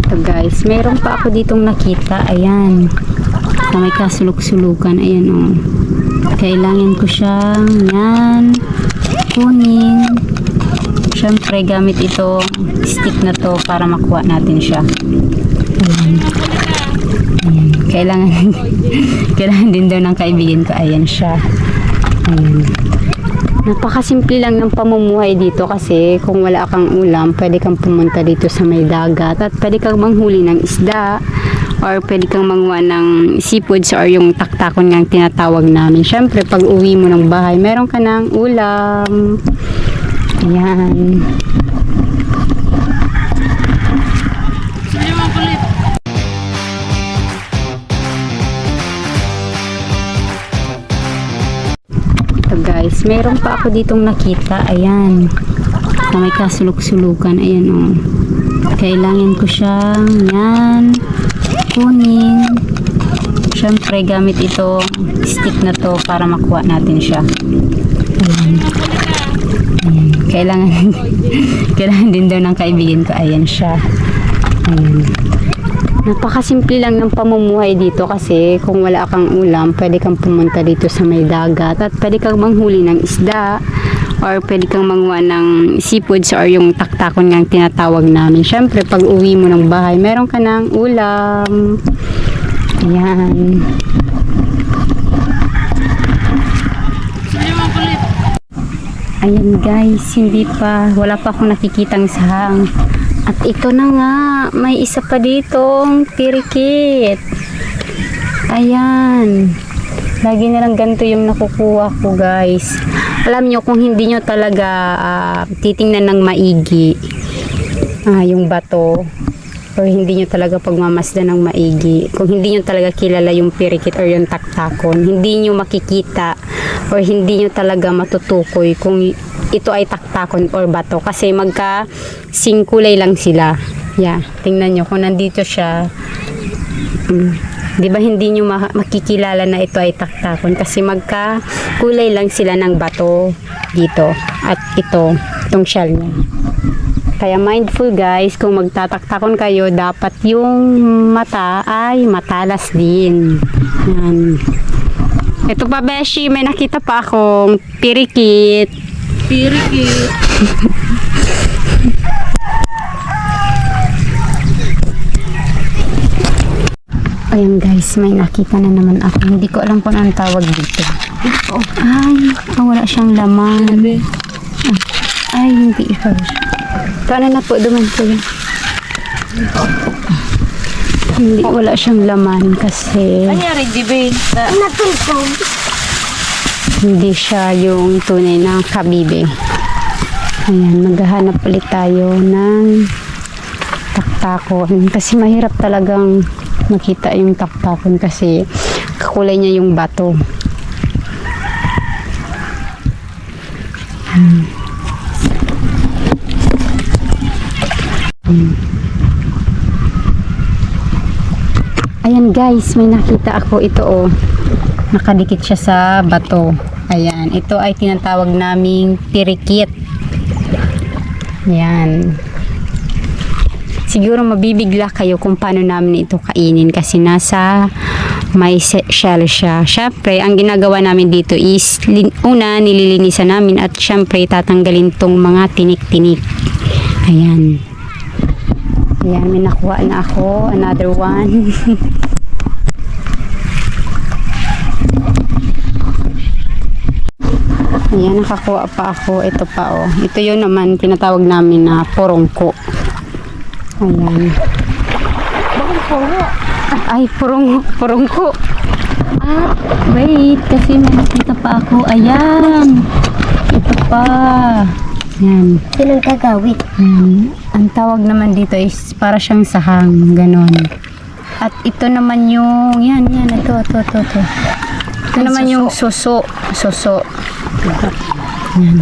Ito guys, mayroon pa ako ditong nakita. Ayan. Na may kasulok-sulukan. Ayan o. Oh. Kailangan ko siyang yan. Kunin. Siyempre gamit itong stick na to para makuha natin siya. Ayan. Ayan. Kailangan din daw ng kaibigan ko. Ayan siya. Ayan. Napakasimple lang ng pamumuhay dito kasi kung wala kang ulam, pwede kang pumunta dito sa may dagat at pwede kang manghuli ng isda or pwede kang manguha ng seafoods or yung taktakon nga tinatawag namin. Syempre, pag uwi mo ng bahay, meron ka ng ulam. Ayan. Guys, mayroon pa ako ditong nakita. Ayan. Na may kasulok-sulukan. Ayan o. Oh. Kailangan ko siyang yan. Kunin. Siyempre gamit itong stick na to para makuha natin siya. Ayan. Ayan. Kailangan din daw ng kaibigan ko. Ayan siya. Ayan. Napakasimple lang ng pamumuhay dito kasi kung wala kang ulam, pwede kang pumunta dito sa may dagat at pwede kang manghuli ng isda or pwede kang manguha ng seafoods or yung taktakon nga tinatawag namin. Syempre, pag uwi mo ng bahay, meron ka ng ulam. Ayan. Ayan guys, wala pa akong nakikitang sahang. At ito na nga, may isa pa ditong pirikit. Ayan. Lagi na lang ganito yung nakukuha ko guys. Alam nyo, kung hindi nyo talaga titingnan ng maigi yung bato, or hindi nyo talaga pagmamasdan ng maigi, kung hindi nyo talaga kilala yung pirikit or yung taktakon, hindi nyo makikita or hindi nyo talaga matutukoy kung ito ay taktakon or bato kasi magka-singkulay lang sila. Yeah, tingnan nyo kung nandito siya. Di ba hindi nyo makikilala na ito ay taktakon kasi magka-kulay lang sila ng bato dito at itong shell niya. Kaya mindful guys, kung magtataktakon kayo, dapat yung mata ay matalas din. Yan. Ito pa beshi, may nakita pa akong pirikit. Pirikit. Ayan guys, may nakita na naman ako. Hindi ko alam kung anong tawag dito. Ay, wala siyang laman. Ay, hindi ito. Paano na po duman po yun? Hindi, wala siyang laman kasi hindi siya yung tunay na kabibe. Ayan, maghahanap ulit tayo ng taktakon kasi mahirap talagang makita yung taktakon kasi kakulay niya yung bato. Ayan guys, may nakita ako ito oh. Nakadikit siya sa bato. Ayan, ito ay tinatawag naming pirikit. Ayan. Siguro mabibigla kayo kung paano namin ito kainin kasi nasa may shell siya. Syempre, ang ginagawa namin dito is una, nililinisan namin at syempre tatanggalin tong mga tinik-tinik. Ayan. Ayan, may nakuha na ako. Another one. Ayan, nakakuha pa ako. Ito pa oh. Ito yun naman tinatawag namin na porongko. Ayan. Ay, porongko. Ah, wait. Kasi may nakita pa ako. Ayan. Ito pa. Ayan. Sinong kagawit? Ang tawag naman dito is para siyang sahang. Ganon. At ito naman yung, yan. Ito. Ito naman yung suso. Yan.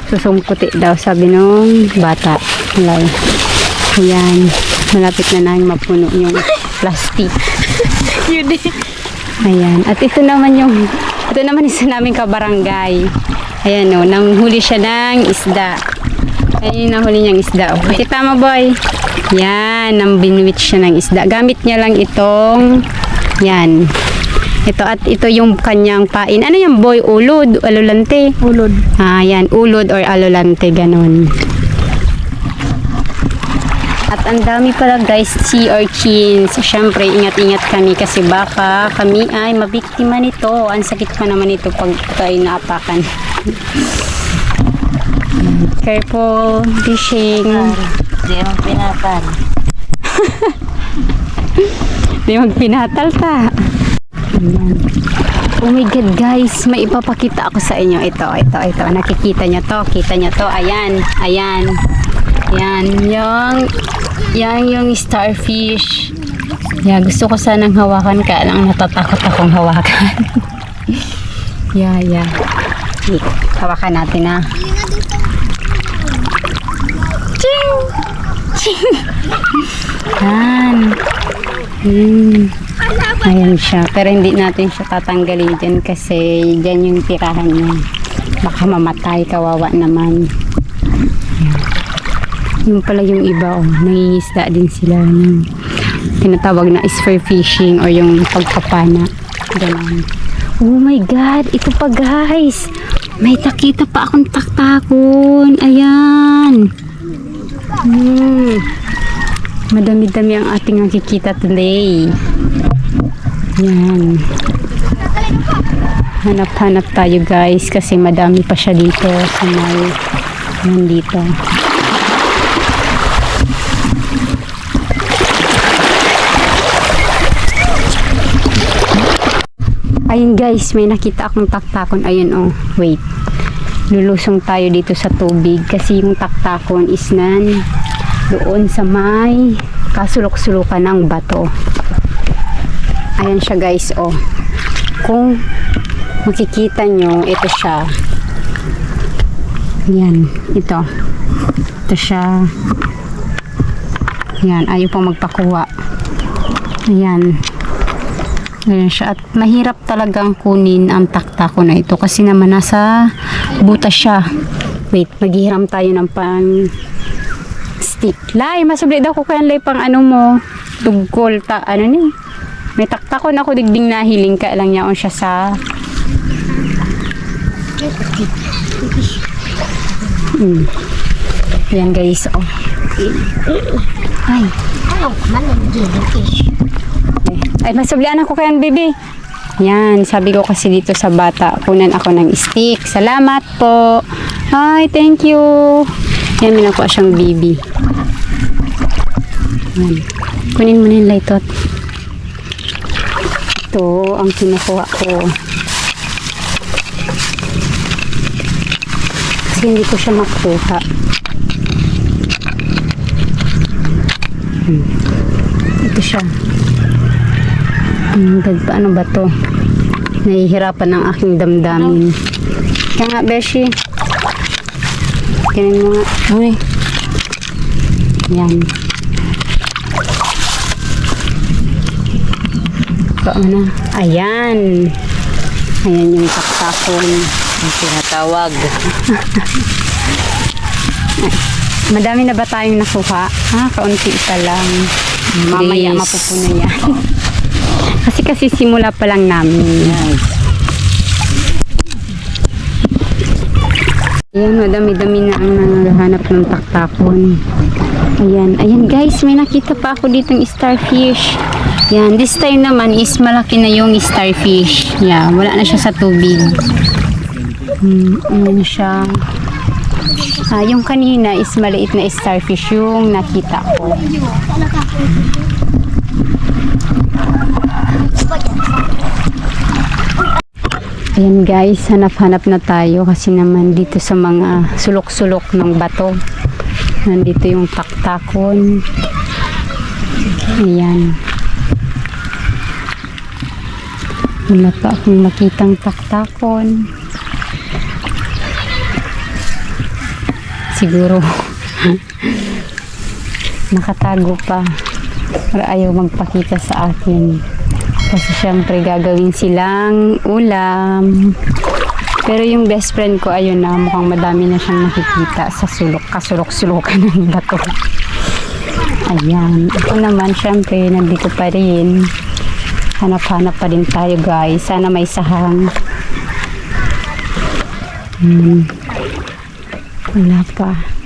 Susong puti daw sabi nung bata. Ayan. Malapit na nang mapuno yung plastic. Ayan. At ito naman isa naming kabarangay. Ayan o. Nanghuli siya ng isda. Ayun yung nahuli niyang isda. Oh. Kita mo, boy. Yan, nang binuwit siya ng isda. Gamit niya lang itong, yan. Ito at ito yung kanyang pain. Ano yung boy? Ulod? Alulante? Ulod. Ah, yan. Ulod or alulante, ganun. At ang dami pala guys, sea urchins. Siyempre, ingat-ingat kami kasi baka kami ay mabiktima nito. Ang sakit pa naman ito pag tayo naapakan. Careful fishing. Di mo pinatal. Di magpinatal ta. Ayan. Oh my God guys, may ipapakita ako sa inyo. Ito. Nakikita nyo to. Kita nyo to. Ayan. Yan. Yung starfish. Yeah, gusto ko sanang hawakan ka lang. Natatakot akong hawakan. yeah. Hawakan natin na. Ching! Yan. Ayan siya. Pero hindi natin siya tatanggalin dyan kasi dyan yung tirahan niya. Baka mamatay. Kawawa naman. Yung pala yung iba, nangingisda din sila ng tinatawag na spear fishing or yung pagpapana. Ganun. Oh my God! Ito pa guys! May nakita pa akong taktakon. Ayan! Madami-dami ang ating nakikita today. Yan. Hanap-hanap tayo guys kasi madami pa siya dito sa may nandito. Ayun guys, may nakita akong taktakon. Ayun oh, wait. Lulusong tayo dito sa tubig kasi yung taktakon is doon sa may kasulok-sulukan ng bato. Ayan siya guys, oh. Kung makikita nyo, ito siya. Yan, ito. Ito siya. Yan, ayaw pang magpakuha. Ayan. Ayan siya. At mahirap talagang kunin ang taktakon na ito kasi naman nasa butas siya. Wait, maghihiram tayo ng pang stick. Lai, masubli daw ko kaya lay pang ano mo. Tugkol, ano ni? May taktakon ako digding nahiling ka lang yaon siya sa Ayan guys, oh. Ay. Ay, masublian ako kaya baby. Yan, sabi ko kasi dito sa bata, kunan ako ng stick. Salamat po. Hi, thank you. Yan, minakuha siyang baby. Yan. Kunin mo na yung lightot. Ito ang kinukuha ko. Kasi hindi ko siya makuha. Ito siya. Paano ba to? Nahihirapan ang aking damdamin. Kaya nga, Beshi. Kanin mo nga. Uy. Yan. Ano? Ayan. Ayan yung taktakon. Ang tinatawag. Madami na ba tayong nakuha? Kaunti pa lang. Mamaya mapupuno yan. kasi simula pa lang namin. Ayan, madami-dami na ang nangahanap ng taktakon. Ayan guys, may nakita pa ako ditong starfish. Yan, this time naman is malaki na yung starfish. Yeah, wala na siya sa tubig. Ayan siya. Yung kanina is maliit na starfish yung nakita ko. Ayan guys, hanap-hanap na tayo kasi naman dito sa mga sulok-sulok ng bato. Nandito yung taktakon. Ayan. Wala pa akong makitang taktakon. Siguro nakatago pa. Pero ayaw magpakita sa akin. Kasi syempre gagawin silang ulam. Pero yung best friend ko, ayun na, mukhang madami na siyang nakikita sa kasulok-sulukan ng bato. Ayan. Ako naman, syempre, nandito pa rin. Hanap-hanap pa din tayo, guys. Sana may sahang. Wala pa.